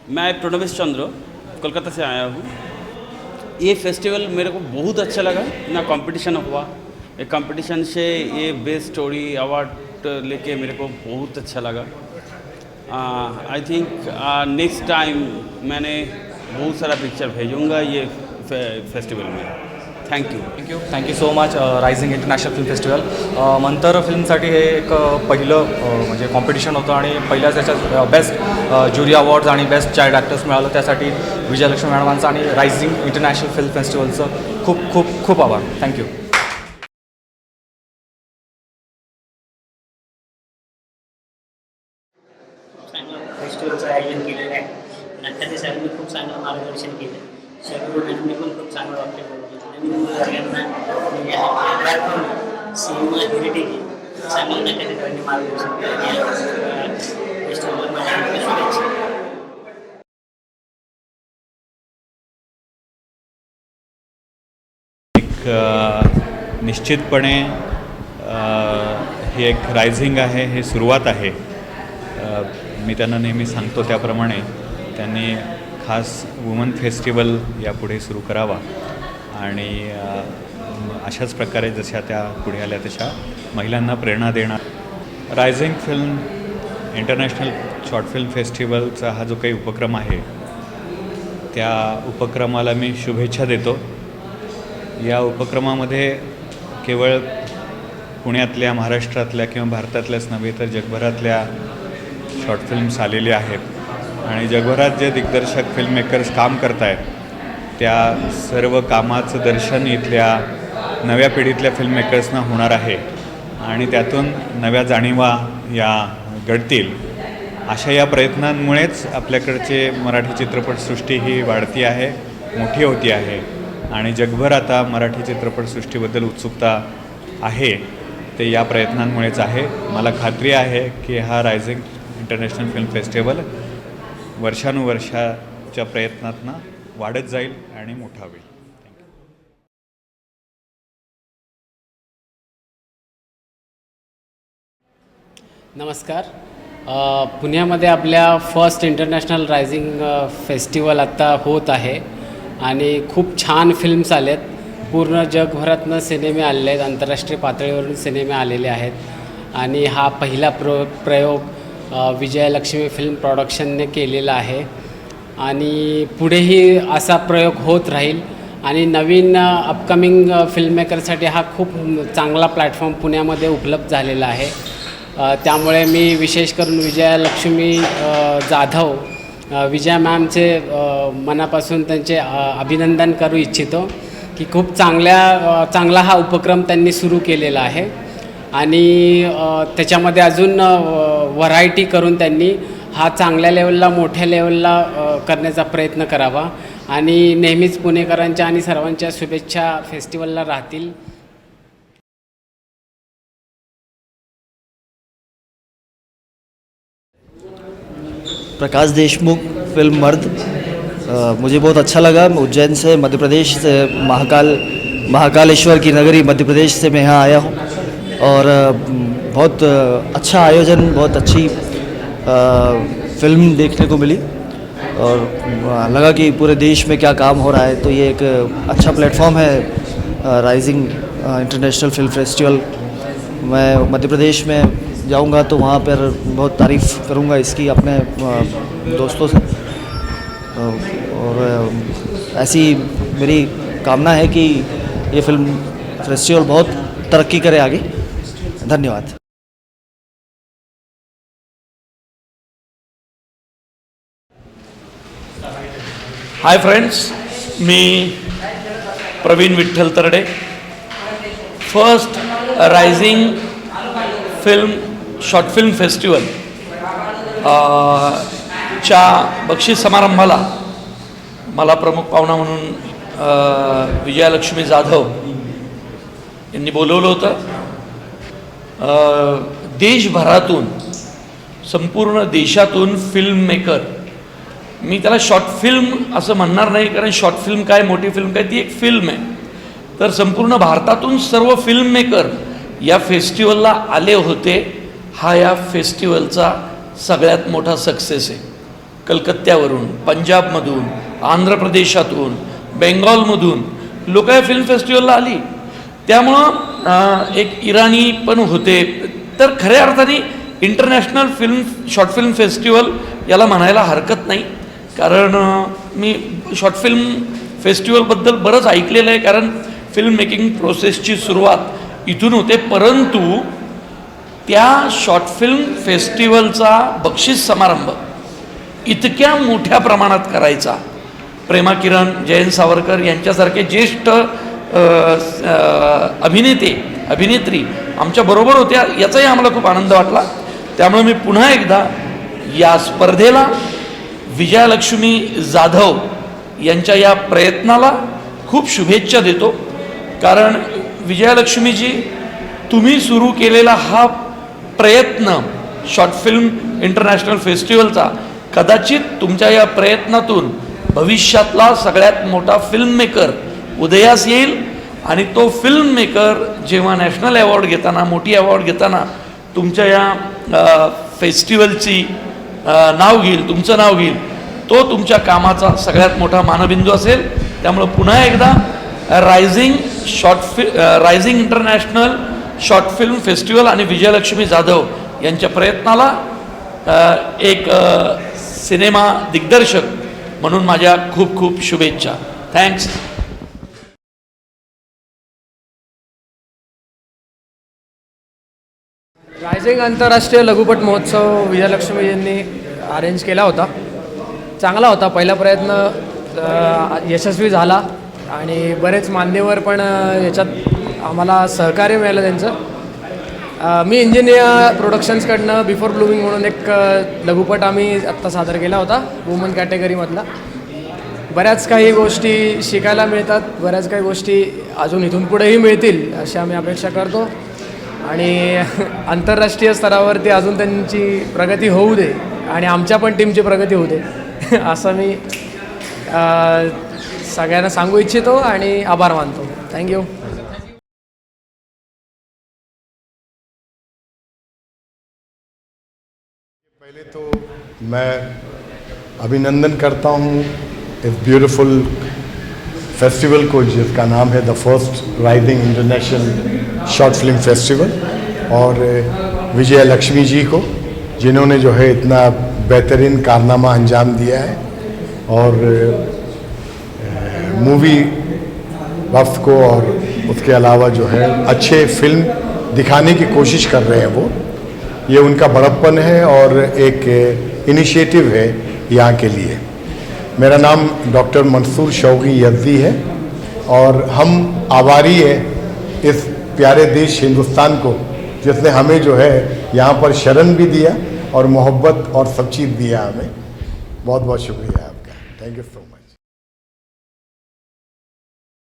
मैं प्रणवेश चंद्र कोलकाता से आया हूँ। ये फेस्टिवल मेरे को बहुत अच्छा लगा ना। कंपटीशन हुआ, ये कंपटीशन से ये बेस्ट स्टोरी अवार्ड लेके मेरे को बहुत अच्छा लगा। आई थिंक नेक्स्ट टाइम मैंने बहुत सारा पिक्चर भेजूँगा ये फेस्टिवल में। Thank you so much rising international film festival. Mantar फिल्मसाठी हे एक पहिलं म्हणजे कॉम्पिटिशन होतं आणि पहिल्याच याच्यात बेस्ट ज्युरी अवॉर्ड्स आणि बेस्ट चाइल्ड ॲक्टर्स मिळालं, त्यासाठी विजयलक्ष्मी मॅडमांचं आणि रायझिंग इंटरनॅशनल फिल्म फेस्टिवलचं खूप खूप खूप आभार. थँक्यू. फेस्टिवलचं आयोजन केलेलं आहे. नाट्याचे सरांनी खूप चांगलं मार्गदर्शन केलं. सगळ्यांनी पण खूप चांगलं वाटलं. नवीन वर्गांना म्हणजे प्लॅटफॉर्म सिनेमा हेरिटेज चांगलं नाट्याचे सरांनी मार्गदर्शन केलं. फेस्टिवलला माझ्या शुभेच्छा. निश्चितपणे ही एक रायझिंग आहे, हे सुरुवात आहे. मी त्यांना नेहमी सांगतो त्याप्रमाणे त्यांनी खास वुमन फेस्टिवल यापुढे सुरू करावा आणि अशाच प्रकारे जशा त्या पुढे आल्या तशा महिलांना प्रेरणा देणार. Rising film international short film फेस्टिवलचा हा जो काही उपक्रम आहे त्या उपक्रमाला मी शुभेच्छा देतो. या उपक्रमामध्ये केवळ पुण्यातल्या, महाराष्ट्रातल्या किंवा भारतातल्याच नव्हे तर जगभरातल्या शॉर्ट फिल्म्स आलेल्या आहेत आणि जगभरात जे दिग्दर्शक फिल्म मेकर्स काम करत आहेत त्या सर्व कामाचं दर्शन इथल्या नव्या पिढीतल्या फिल्म मेकर्सना होणार आहे आणि त्यातून नव्या जाणीवा या घडतील. अशा या प्रयत्नांमुळेच आपल्याकडचे मराठी चित्रपटसृष्टी ही वाढती आहे, मोठी होती आहे आणि जगभर आता मराठी चित्रपटसृष्टीबद्दल उत्सुकता आहे. ते या प्रयत्नांमुळेच आहे. मला खात्री आहे की हा रायझिंग इंटरनॅशनल फिल्म फेस्टिवल वर्षानुवर्षाच्या प्रयत्नातनं वाढत जाईल आणि मोठा होईल. नमस्कार. पुण्यामध्ये आपल्या फर्स्ट इंटरनॅशनल रायझिंग फेस्टिवल आत्ता होत आहे आणि खूप छान फिल्म्स आलेत. पूर्ण जगभरातनं सिनेमे आलेले आहेत, आंतरराष्ट्रीय पातळीवरून सिनेमे आलेले आहेत आणि हा पहिला प्रयोग विजयलक्ष्मी फिल्म प्रोडक्शनने केलेला आहे आणि पुढेही असा प्रयोग होत राहील आणि नवीन अपकमिंग फिल्ममेकरसाठी हा खूप चांगला प्लॅटफॉर्म पुण्यामध्ये उपलब्ध झालेला आहे. त्यामुळे मी विशेष करून विजयलक्ष्मी जाधव विजया मॅमचे मनापासून त्यांचे अभिनंदन करू इच्छितो की खूप चांगला हा उपक्रम त्यांनी सुरू केलेला आहे आणि त्याच्यामध्ये अजून व्हरायटी करून त्यांनी हा चांगल्या लेवलला, मोठ्या लेवलला करण्याचा प्रयत्न करावा आणि नेहमीच पुणेकरांच्या आणि सर्वांच्या शुभेच्छा फेस्टिवलला राहतील. प्रकाश देशमुख फिल्म मर्द मुझे बहुत अच्छा लगा. उज्जैन से, मध्य प्रदेश से, महाकालेश्वर की नगरी मध्य प्रदेश से मैं यहाँ आया हूँ और बहुत अच्छा आयोजन, बहुत अच्छी फिल्म देखने को मिली और लगा कि पूरे देश में क्या काम हो रहा है. तो ये एक अच्छा प्लेटफॉर्म है राइजिंग इंटरनेशनल फिल्म फेस्टिवल. मैं मध्य प्रदेश में जाऊंगा तो वहाँ पर बहुत तारीफ़ करूँगा इसकी अपने दोस्तों से और ऐसी मेरी कामना है कि ये फिल्म फेस्टिवल बहुत तरक्की करे आगे. धन्यवाद. हाय फ्रेंड्स, मी Pravin Vitthal Tarde. First rising short film festival च्या बक्षीस समारंभाला मला प्रमुख पाहुणा म्हणून विजयलक्ष्मी जाधव यांनी बोलवलं होतं. देशभरातून, संपूर्ण देशातून फिल्म मेकर, मी त्याला शॉर्ट फिल्म असं म्हणणार नाही कारण शॉर्ट फिल्म काय, मोठी फिल्म काय, ती एक फिल्म आहे. तर संपूर्ण भारतातून सर्व फिल्म मेकर या फेस्टिवलला आले होते. हा या फेस्टिवलचा सगळ्यात मोठा सक्सेस आहे. कलकत्त्यावरून, पंजाबमधून, आंध्र प्रदेशातून, बेंगॉलमधून लोक या फिल्म फेस्टिवलला आली. त्यामुळं एक इराणी पण होते. तर खऱ्या अर्थाने इंटरनॅशनल शॉर्ट फिल्म फेस्टिवल याला म्हणायला हरकत नाही. कारण मी शॉर्ट फिल्म फेस्टिवलबद्दल बरंच ऐकलेलं आहे. कारण फिल्म मेकिंग प्रोसेसची सुरुवात इथून होते. परंतु त्या शॉर्ट फिल्म फेस्टिवलचा बक्षीस समारंभ इतक्या मोठ्या प्रमाणात करायचा, प्रेमा किरण, जयंत सावरकर यांच्यासारखे ज्येष्ठ अभिनेत्री आमच्याबरोबर होत्या, याचाही आम्हाला खूप आनंद वाटला. त्यामुळे मी पुन्हा एकदा या स्पर्धेला विजयालक्ष्मी जाधव यांच्या या प्रयत्नाला खूप शुभेच्छा देतो. कारण विजयालक्ष्मीजी, तुम्ही सुरू केलेला हा प्रयत्न शॉर्ट फिल्म इंटरनॅशनल फेस्टिवलचा, कदाचित तुमच्या या प्रयत्नातून भविष्यातला सगळ्यात मोठा फिल्म मेकर उदयास येईल. आणि तो फिल्म मेकर जेव्हा नॅशनल अवॉर्ड घेताना, मोठी अवॉर्ड घेताना तुमच्या या फेस्टिवलची नाव घेईल, तुमचं नाव घेईल, तो तुमच्या कामाचा सगळ्यात मोठा मानबिंदू असेल. त्यामुळं पुन्हा एकदा rising international short film festival आणि विजयलक्ष्मी जाधव यांच्या प्रयत्नाला एक सिनेमा दिग्दर्शक म्हणून माझ्या खूप खूप शुभेच्छा. थँक्स. रायझिंग आंतरराष्ट्रीय लघुपट महोत्सव विजयलक्ष्मी यांनी अरेंज केला होता. चांगला होता. पहिला प्रयत्न यशस्वी झाला आणि बरेच मान्यवर पण याच्यात आम्हाला सहकार्य मिळालं त्यांचं. मी इंजिनियर प्रोडक्शन्सकडनं बिफोर ब्लूमिंग म्हणून एक लघुपट आम्ही आत्ता सादर केला होता वुमन कॅटेगरीमधला. बऱ्याच काही गोष्टी शिकायला मिळतात, बऱ्याच काही गोष्टी अजून इथून पुढेही मिळतील अशी आम्ही अपेक्षा करतो. आणि आंतरराष्ट्रीय स्तरावरती अजून त्यांची प्रगती होऊ दे आणि आमच्या पण टीमची प्रगती होऊ दे असं मी सगळ्यांना सांगू इच्छितो आणि आभार मानतो. थँक्यू. पहले तो मैं अभिनंदन करता हूँ इस ब्यूटीफुल फेस्टिवल को जिसका नाम है the first rising international short film festival, और विजयलक्ष्मी जी को जिन्होंने जो है इतना बेहतरीन कारनामा अंजाम दिया है और मूवी वक्त को और उसके अलावा जो है अच्छे फिल्म दिखाने की कोशिश कर रहे हैं वो. ये उनका बड़प्पन है और एक इनिशिएटिव है यहाँ के लिए. मेरा नाम डॉक्टर मंसूर शौकी यज़दी है और हम आभारी हैं इस प्यारे देश हिंदुस्तान को जिसने हमें जो है यहाँ पर शरण भी दिया और मोहब्बत और सब चीज़ दिया हमें. बहुत बहुत शुक्रिया आपका. Thank you so much.